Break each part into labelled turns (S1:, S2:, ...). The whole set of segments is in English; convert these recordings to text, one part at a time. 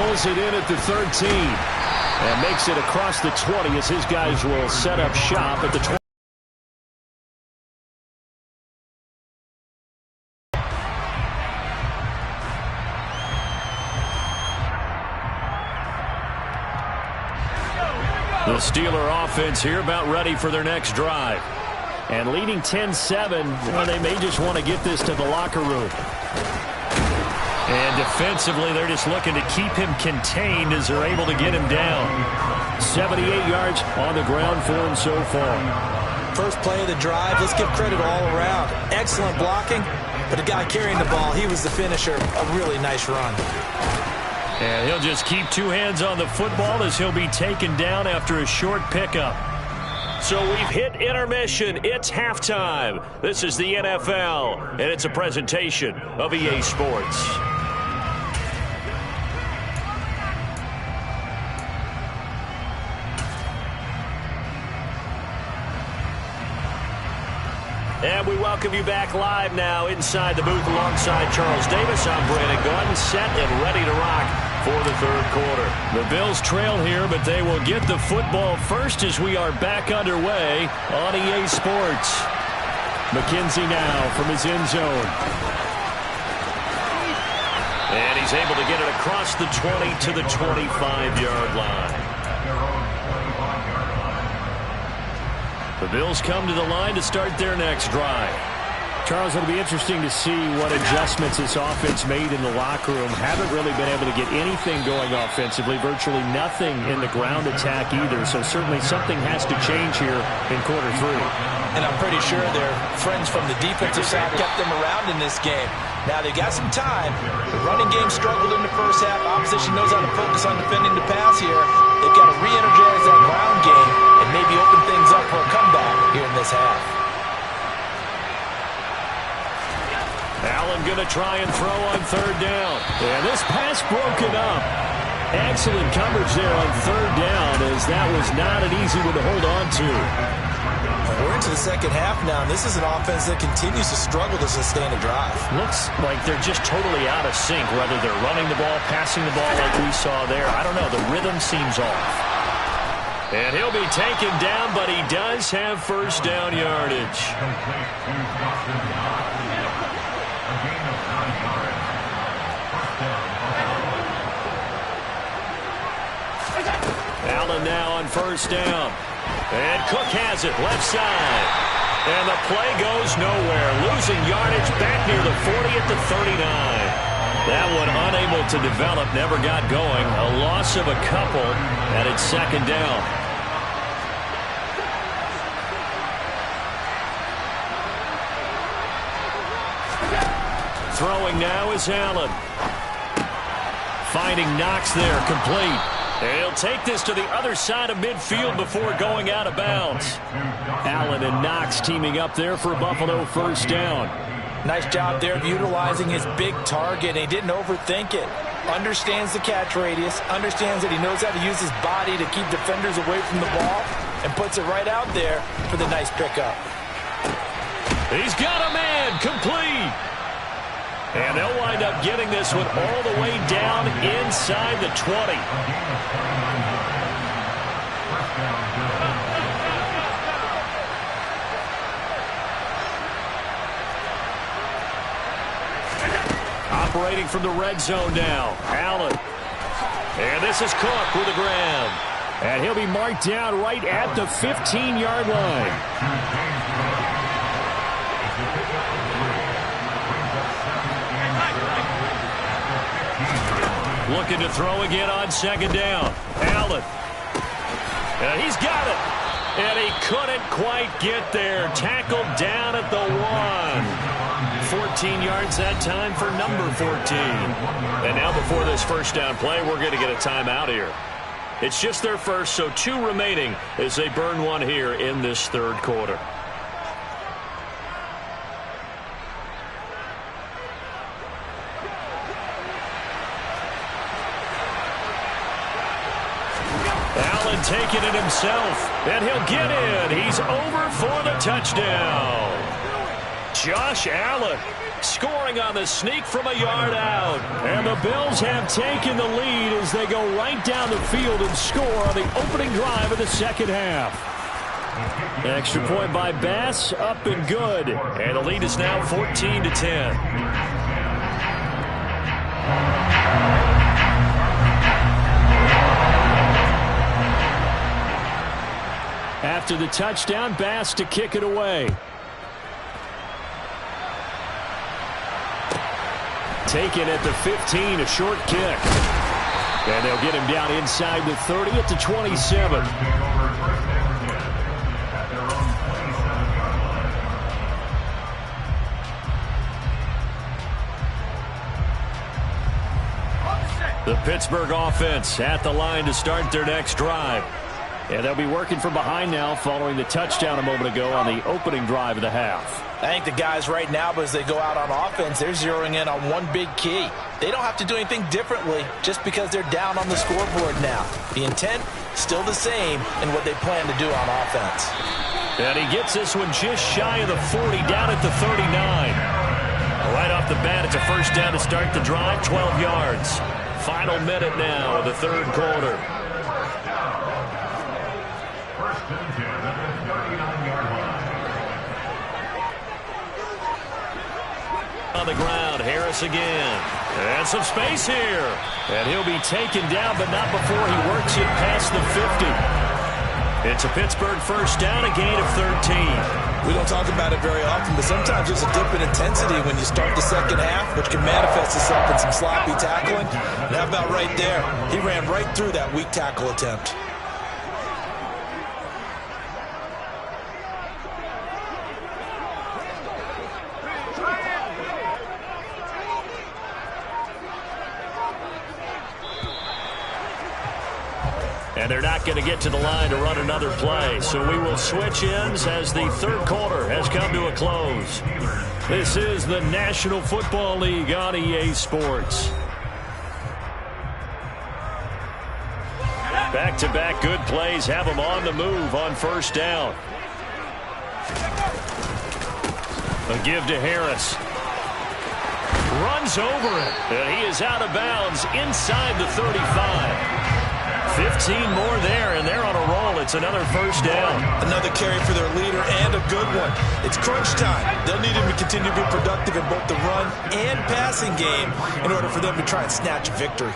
S1: Pulls it in at the 13. And makes it across the 20 as his guys will set up shop at the 20. The Steeler offense here about ready for their next drive. And leading 10-7, well, they may just want to get this to the locker room. And defensively, they're just looking to keep him contained as they're able to get him down. 78 yards on the ground for him so far.
S2: First play of the drive, let's give credit all around. Excellent blocking, but the guy carrying the ball, he was the finisher. A really nice run.
S1: And he'll just keep two hands on the football as he'll be taken down after a short pickup. So we've hit intermission. It's halftime. This is the NFL, and it's a presentation of EA Sports. And we welcome you back live now inside the booth alongside Charles Davis. I'm Brandon Gordon, set and ready to rock for the third quarter. The Bills trail here, but they will get the football first as we are back underway on EA Sports. McKenzie now from his end zone. And he's able to get it across the 20 to the 25-yard line. The Bills come to the line to start their next drive. Charles, it'll be interesting to see what adjustments this offense made in the locker room. Haven't really been able to get anything going offensively, virtually nothing in the ground attack either. So certainly something has to change here in quarter three.
S2: And I'm pretty sure their friends from the defensive side kept them around in this game. Now they got some time. The running game struggled in the first half. Opposition knows how to focus on defending the pass here. They've got to re-energize that ground game and maybe open things up for a comeback here in this half.
S1: Allen going to try and throw on third down. And this pass broken up. Excellent coverage there on third down, as that was not an easy one to hold on to.
S2: We're into the second half now, and this is an offense that continues to struggle to sustain a drive.
S1: Looks like they're just totally out of sync, whether they're running the ball, passing the ball like we saw there. I don't know. The rhythm seems off. And he'll be taken down, but he does have first down yardage. Allen now on first down. And Cook has it, left side. And the play goes nowhere. Losing yardage back near the 40 at the 39. That one unable to develop, never got going. A loss of a couple, and it's second down. Throwing now is Allen. Finding Knox there, complete. And he'll take this to the other side of midfield before going out of bounds. Allen and Knox teaming up there for Buffalo first down.
S2: Nice job there of utilizing his big target. He didn't overthink it. Understands the catch radius. Understands that he knows how to use his body to keep defenders away from the ball. And puts it right out there for the nice pickup.
S1: He's got a man, complete. And they'll wind up getting this one all the way down inside the 20. Operating from the red zone now, Allen. And this is Cook with a grab. And he'll be marked down right at the 15-yard line. Looking to throw again on second down. Allen. And he's got it. And he couldn't quite get there. Tackled down at the 1. 14 yards that time for number 14. And now before this first down play, we're going to get a timeout here. It's just their first, so 2 remaining as they burn one here in this third quarter. Allen taking it himself, and he'll get in. He's over for the touchdown. Josh Allen scoring on the sneak from a yard out. And the Bills have taken the lead as they go right down the field and score on the opening drive of the second half. Extra point by Bass, up and good. And the lead is now 14-10. After the touchdown, Bass to kick it away. Taken at the 15, a short kick. And they'll get him down inside the 30 at the 27. The Pittsburgh offense at the line to start their next drive. And they'll be working from behind now following the touchdown a moment ago on the opening drive of the half.
S2: I think the guys right now, as they go out on offense, they're zeroing in on one big key. They don't have to do anything differently just because they're down on the scoreboard now. The intent, still the same in what they plan to do on offense.
S1: And he gets this one just shy of the 40, down at the 39. Right off the bat, it's a first down to start the drive, 12 yards. Final minute now of the third quarter. On the ground, Harris again. And some space here. And he'll be taken down, but not before he works it past the 50. It's a Pittsburgh first down, a gain of 13.
S2: We don't talk about it very often, but sometimes there's a dip in intensity when you start the second half, which can manifest itself in some sloppy tackling. And how about right there? He ran right through that weak tackle attempt.
S1: And they're not going to get to the line to run another play. So we will switch ends as the third quarter has come to a close. This is the National Football League on EA Sports. Back-to-back good plays have them on the move on first down. A give to Harris. Runs over it. And he is out of bounds inside the 35. 15 more there, and they're on a roll. It's another first down.
S2: Another carry for their leader, and a good one. It's crunch time. They'll need him to continue to be productive in both the run and passing game in order for them to try and snatch a victory.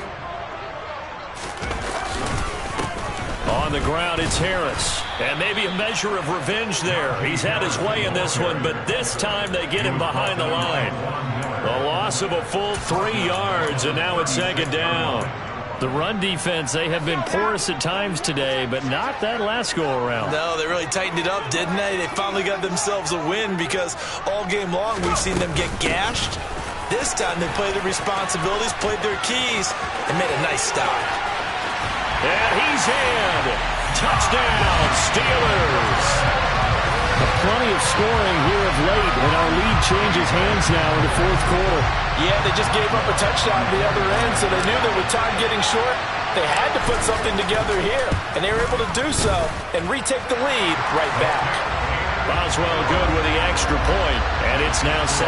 S1: On the ground, it's Harris. And maybe a measure of revenge there. He's had his way in this one, but this time they get him behind the line. A loss of a full 3 yards, and now it's second down. The run defense, they have been porous at times today, but not that last go-around.
S2: No, they really tightened it up, didn't they? They finally got themselves a win because all game long we've seen them get gashed. This time they played their responsibilities, played their keys, and made a nice stop.
S1: And he's in. Touchdown, Steelers. Plenty of scoring here of late, and our lead changes hands now in the fourth quarter.
S2: Yeah, they just gave up a touchdown at the other end, so they knew that with time getting short, they had to put something together here, and they were able to do so and retake the lead right back.
S1: Boswell good with the extra point, and it's now 17-14.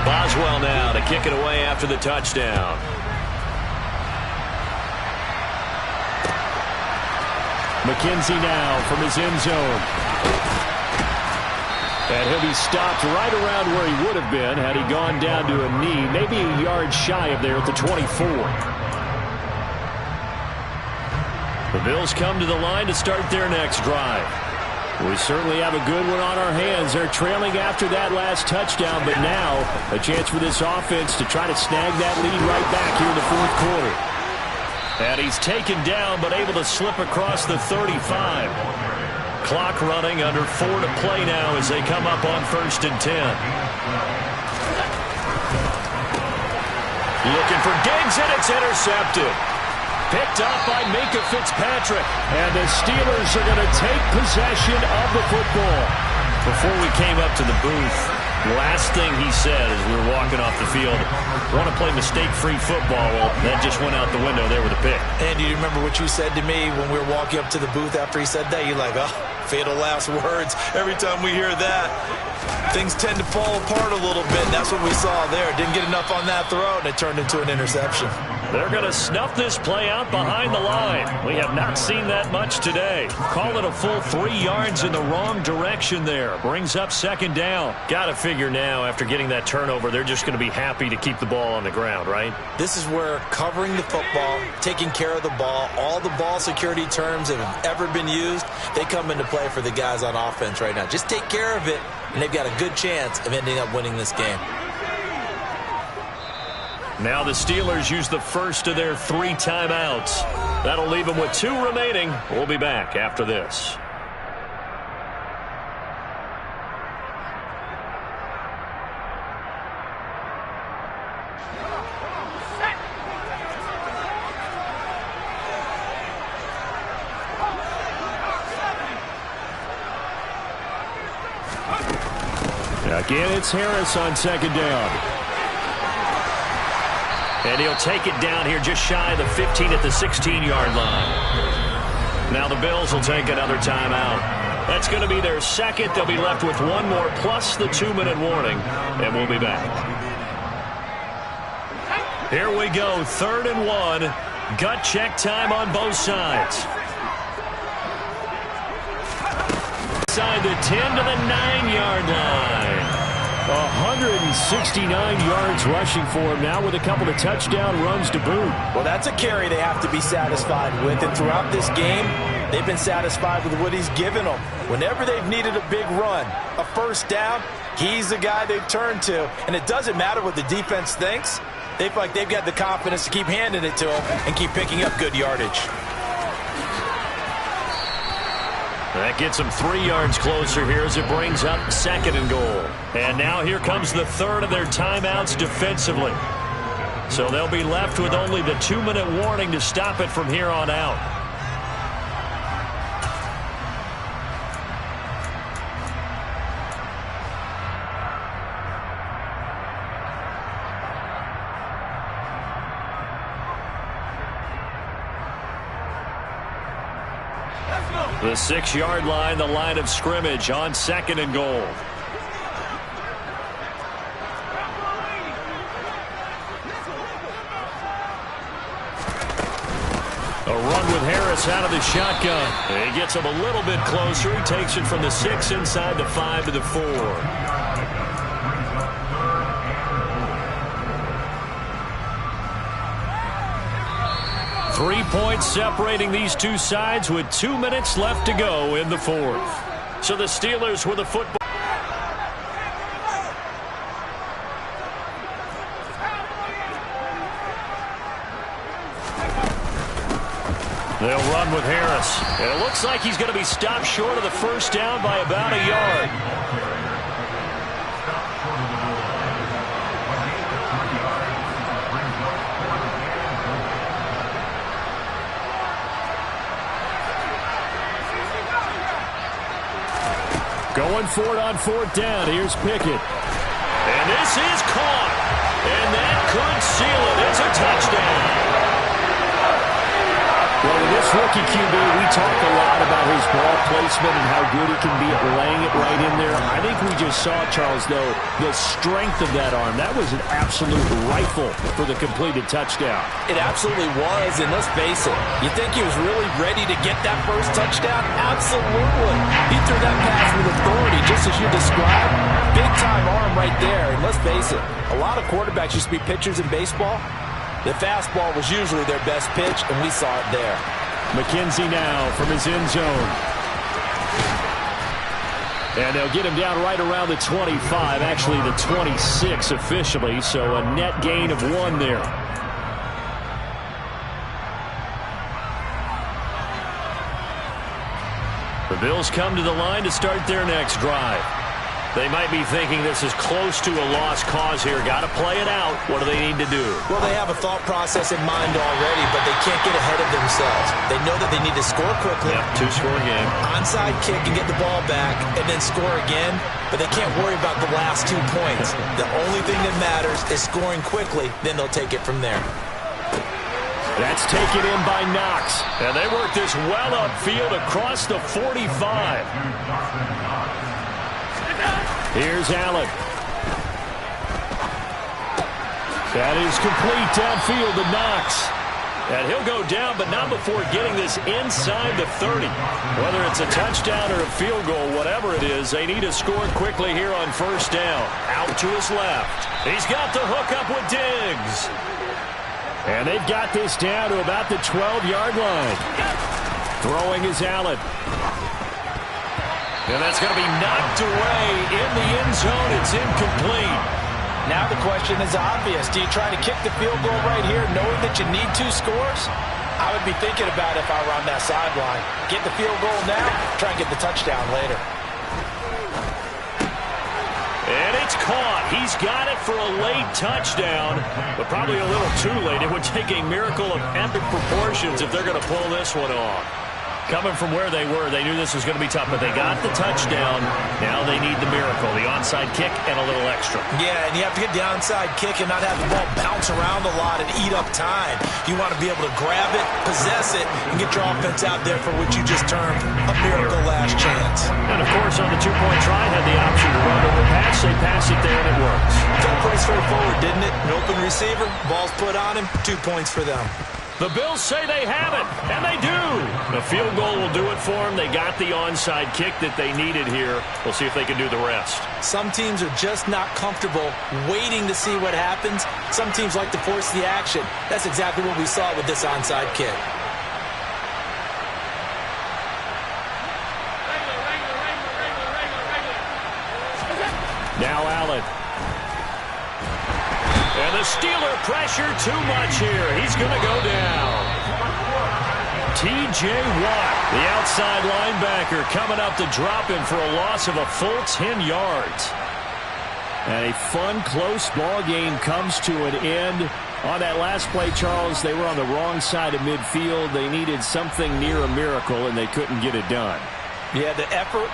S1: Boswell now to kick it away after the touchdown. McKenzie now from his end zone. And he'll be stopped right around where he would have been had he gone down to a knee, maybe a yard shy of there at the 24. The Bills come to the line to start their next drive. We certainly have a good one on our hands. They're trailing after that last touchdown, but now a chance for this offense to try to snag that lead right back here in the fourth quarter. And he's taken down, but able to slip across the 35. Clock running, under 4 to play now as they come up on 1st and 10. Looking for Diggs, and it's intercepted. Picked up by Minkah Fitzpatrick. And the Steelers are going to take possession of the football. Before we came up to the booth, Last thing he said as we were walking off the field, want to play mistake-free football. Well, that just went out the window there with a pick.
S2: And do you remember what you said to me when we were walking up to the booth after he said that? You're like, oh, fatal last words. Every time we hear that, things tend to fall apart a little bit. That's what we saw there. Didn't get enough on that throw, and it turned into an interception.
S1: They're going to snuff this play out behind the line. We have not seen that much today. Call it a full 3 yards in the wrong direction there. Brings up second down. Got to figure now, after getting that turnover, they're just going to be happy to keep the ball on the ground, right?
S2: This is where covering the football, taking care of the ball, all the ball security terms that have ever been used, they come into play for the guys on offense right now. Just take care of it, and they've got a good chance of ending up winning this game.
S1: Now the Steelers use the first of their 3 timeouts. That'll leave them with 2 remaining. We'll be back after this. Again, it's Harris on second down. And he'll take it down here just shy of the 15 at the 16-yard line. Now the Bills will take another timeout. That's going to be their second. They'll be left with 1 more plus the 2-minute warning, and we'll be back. Here we go, 3rd and 1. Gut check time on both sides. Inside the 10 to the 9-yard line. 169 yards rushing for him now with a couple of touchdown runs to boot.
S2: Well, that's a carry they have to be satisfied with. And throughout this game, they've been satisfied with what he's given them. Whenever they've needed a big run, a first down, he's the guy they've turned to. And it doesn't matter what the defense thinks. They feel like they've got the confidence to keep handing it to him and keep picking up good yardage.
S1: That gets them 3 yards closer here as it brings up 2nd and goal. And now here comes the 3rd of their timeouts defensively. So they'll be left with only the 2-minute warning to stop it from here on out. The 6-yard line, the line of scrimmage on 2nd and goal. A run with Harris out of the shotgun. He gets him a little bit closer. He takes it from the 6 inside the 5 to the 4. 3 points separating these two sides with 2 minutes left to go in the 4th. So the Steelers with a football. They'll run with Harris. And it looks like he's going to be stopped short of the first down by about a yard. Going for it on 4th down. Here's Pickett. And this is caught. And that could seal it. It's a touchdown. Well, with this rookie QB, we talked a lot about his ball placement and how good he can be at laying it right in there. I think we just saw, Charles, though, the strength of that arm. That was an absolute rifle for the completed touchdown.
S2: It absolutely was, and let's face it, you think he was really ready to get that first touchdown? Absolutely. He threw that pass with authority, just as you described. Big-time arm right there, and let's face it, a lot of quarterbacks used to be pitchers in baseball. The fastball was usually their best pitch, and we saw it there.
S1: McKenzie now from his end zone. And they'll get him down right around the 25, actually the 26 officially, so a net gain of 1 there. The Bills come to the line to start their next drive. They might be thinking this is close to a lost cause here. Got to play it out. What do they need to do?
S2: Well, they have a thought process in mind already, but they can't get ahead of themselves. They know that they need to score quickly.
S1: Yep, two-score game.
S2: Onside kick and get the ball back and then score again, but they can't worry about the last 2 points. The only thing that matters is scoring quickly, then they'll take it from there.
S1: That's taken in by Knox. And they work this well upfield across the 45. Here's Allen. That is complete downfield to Knox. And he'll go down, but not before getting this inside the 30. Whether it's a touchdown or a field goal, whatever it is, they need to score quickly here on first down. Out to his left. He's got the hook up with Diggs. And they've got this down to about the 12-yard line. Throwing is Allen. And that's going to be knocked away in the end zone. It's incomplete.
S2: Now the question is obvious. Do you try to kick the field goal right here knowing that you need 2 scores? I would be thinking about it if I were on that sideline. Get the field goal now, try and get the touchdown later.
S1: And it's caught. He's got it for a late touchdown, but probably a little too late. It would take a miracle of epic proportions if they're going to pull this one off. Coming from where they were, they knew this was going to be tough, but they got the touchdown. Now they need the miracle, the onside kick and a little extra.
S2: Yeah, and you have to get the onside kick and not have the ball bounce around a lot and eat up time. You want to be able to grab it, possess it, and get your offense out there for what you just termed a miracle last chance.
S1: And, of course, on the two-point try, had the option to run over pass. They pass it there, and it works.
S2: Felt pretty straightforward, didn't it? An open receiver, ball's put on him, 2 points for them.
S1: The Bills say they have it, and they do. The field goal will do it for them. They got the onside kick that they needed here. We'll see if they can do the rest.
S2: Some teams are just not comfortable waiting to see what happens. Some teams like to force the action. That's exactly what we saw with this onside kick.
S1: Now Allen. And the Steeler pressure too much here. He's going to go down. T.J. Watt, the outside linebacker, coming up to drop him for a loss of a full 10 yards. And a fun, close ball game comes to an end. On that last play, Charles, they were on the wrong side of midfield. They needed something near a miracle, and they couldn't get it done.
S2: Yeah, the effort,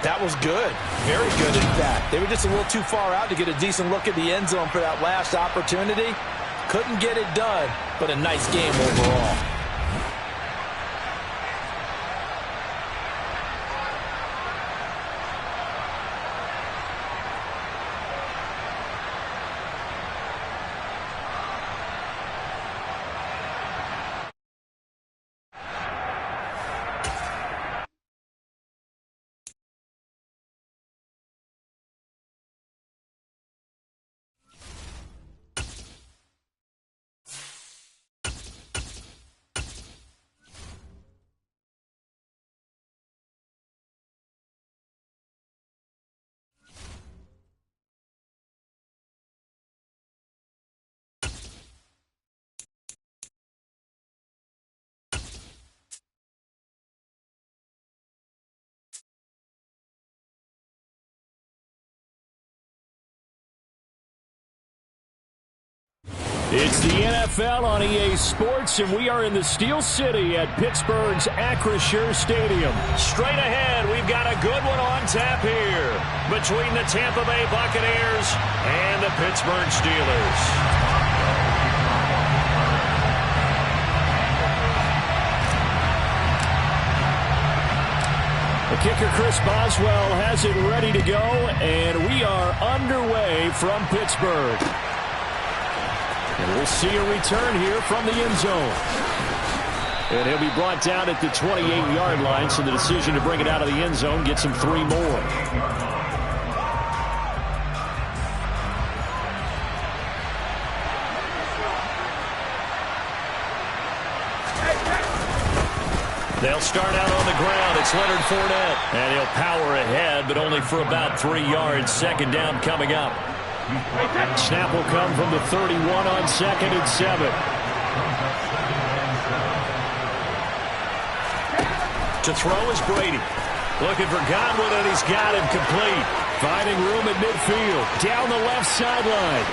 S2: that was good. Very good, in fact. They were just a little too far out to get a decent look at the end zone for that last opportunity. Couldn't get it done, but a nice game overall.
S1: It's the NFL on EA Sports, and we are in the Steel City at Pittsburgh's Acrisure Stadium. Straight ahead, we've got a good one on tap here between the Tampa Bay Buccaneers and the Pittsburgh Steelers. The kicker, Chris Boswell, has it ready to go, and we are underway from Pittsburgh. And we'll see a return here from the end zone. And he'll be brought down at the 28-yard line, so the decision to bring it out of the end zone gets him 3 more. They'll start out on the ground. It's Leonard Fournette. And he'll power ahead, but only for about 3 yards. Second down coming up. Snap will come from the 31 on 2nd and 7. To throw is Brady. Looking for Godwin, and he's got him complete. Finding room at midfield. Down the left sideline.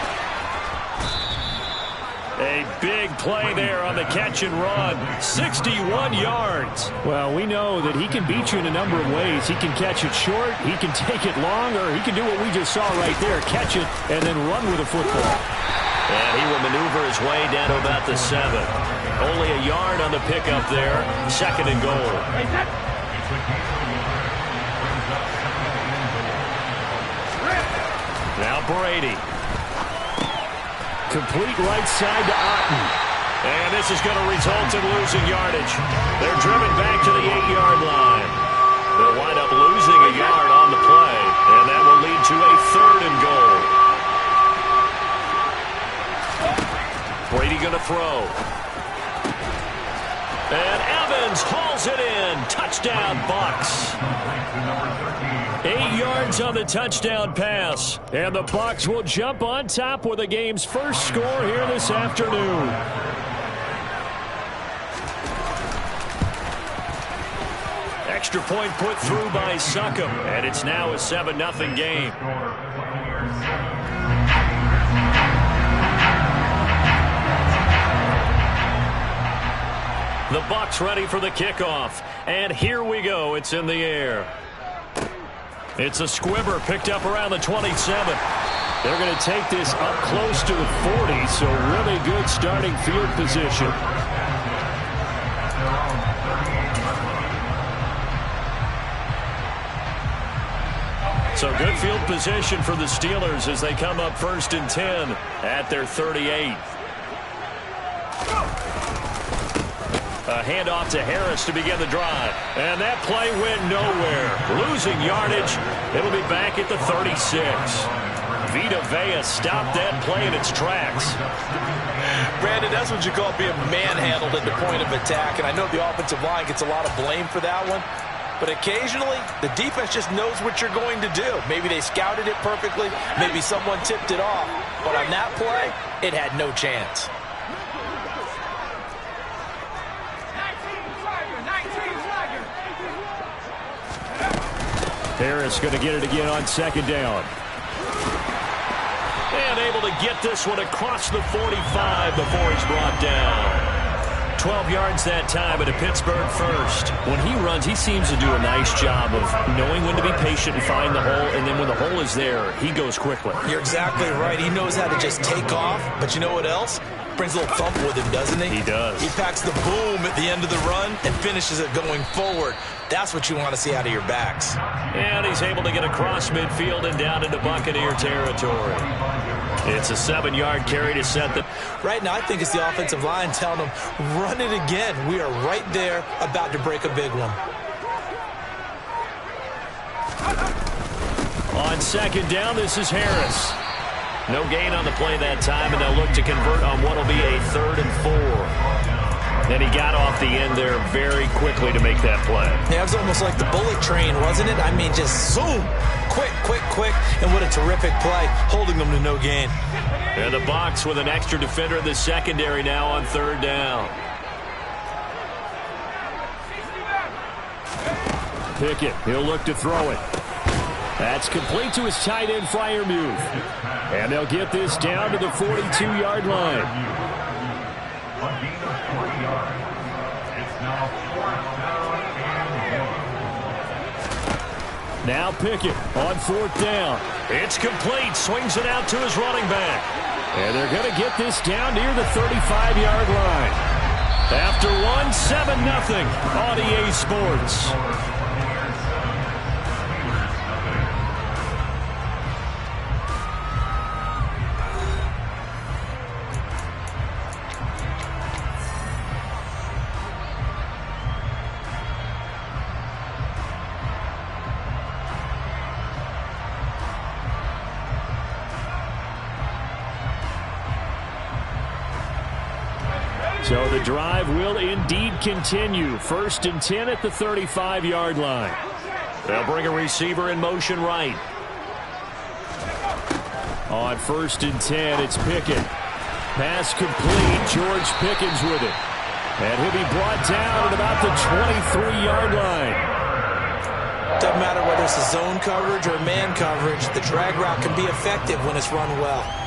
S1: A big play there on the catch and run. 61 yards. Well, we know that he can beat you in a number of ways. He can catch it short, he can take it long, or he can do what we just saw right there, catch it and then run with the football.
S3: And he will maneuver his way down to about the 7. Only a yard on the pickup there. 2nd and goal.
S1: Now Brady. Complete right side to Otten. And this is going to result in losing yardage. They're driven back to the 8-yard line. They'll wind up losing a yard on the play, and that will lead to a 3rd and goal. Brady going to throw. And Evans hauls it in. Touchdown, Bucs. 8 yards on the touchdown pass. And the Bucs will jump on top with the game's first score here this afternoon. Extra point put through by Succop. And it's now a 7-0 game. The Bucs ready for the kickoff. And here we go. It's in the air. It's a squibber picked up around the 27. They're going to take this up close to the 40, so really good starting field position. So good field position for the Steelers as they come up 1st and 10 at their 38. A handoff to Harris to begin the drive. And that play went nowhere. Losing yardage. It'll be back at the 36. Vita Vea stopped that play in its tracks.
S2: Brandon, that's what you call being manhandled at the point of attack. And I know the offensive line gets a lot of blame for that one. But occasionally, the defense just knows what you're going to do. Maybe they scouted it perfectly. Maybe someone tipped it off. But on that play, it had no chance.
S1: Harris going to get it again on 2nd down. And able to get this one across the 45 before he's brought down. 12 yards that time at a Pittsburgh first. When he runs, he seems to do a nice job of knowing when to be patient and find the hole, and then when the hole is there, he goes quickly.
S2: You're exactly right. He knows how to just take off, but you know what else? Brings a little thump with him, doesn't he?
S1: He does.
S2: He packs the boom at the end of the run and finishes it going forward. That's what you want to see out of your backs.
S1: And he's able to get across midfield and down into Buccaneer territory. It's a 7-yard carry to set the...
S2: Right now, I think it's the offensive line telling them, run it again. We are right there about to break a big one.
S1: On 2nd down, this is Harris. No gain on the play that time, and they'll look to convert on what will be a 3rd and 4. And he got off the end there very quickly to make that play.
S2: Yeah, it was almost like the bullet train, wasn't it? I mean, just zoom. Quick, quick, quick. And what a terrific play, holding them to no gain.
S1: And the Bucs with an extra defender in the secondary now on 3rd down. Pickett, he'll look to throw it. That's complete to his tight end, Freiermuth. And they'll get this down to the 42-yard line. Now Pickett on 4th down. It's complete. Swings it out to his running back. And they're going to get this down near the 35-yard line. After one, 7-0 on EA Sports. So the drive will indeed continue. 1st and 10 at the 35-yard line. They'll bring a receiver in motion right. On 1st and 10, it's Pickett. Pass complete. George Pickens with it. And he'll be brought down at about the 23-yard line.
S2: Doesn't matter whether it's a zone coverage or man coverage, the drag route can be effective when it's run well.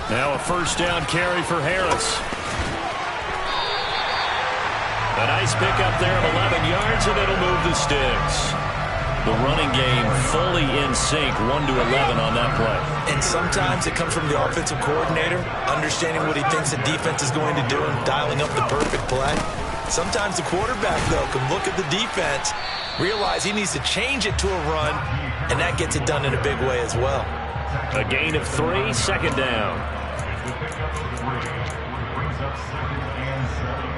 S1: Now a first down carry for Harris. A nice pickup there of 11 yards, and it'll move the sticks. The running game fully in sync, 1 to 11 on that play.
S2: And sometimes it comes from the offensive coordinator, understanding what he thinks the defense is going to do and dialing up the perfect play. Sometimes the quarterback, though, can look at the defense, realize he needs to change it to a run, and that gets it done in a big way as well.
S1: A gain of 3, second down.
S4: Brings up second and 7.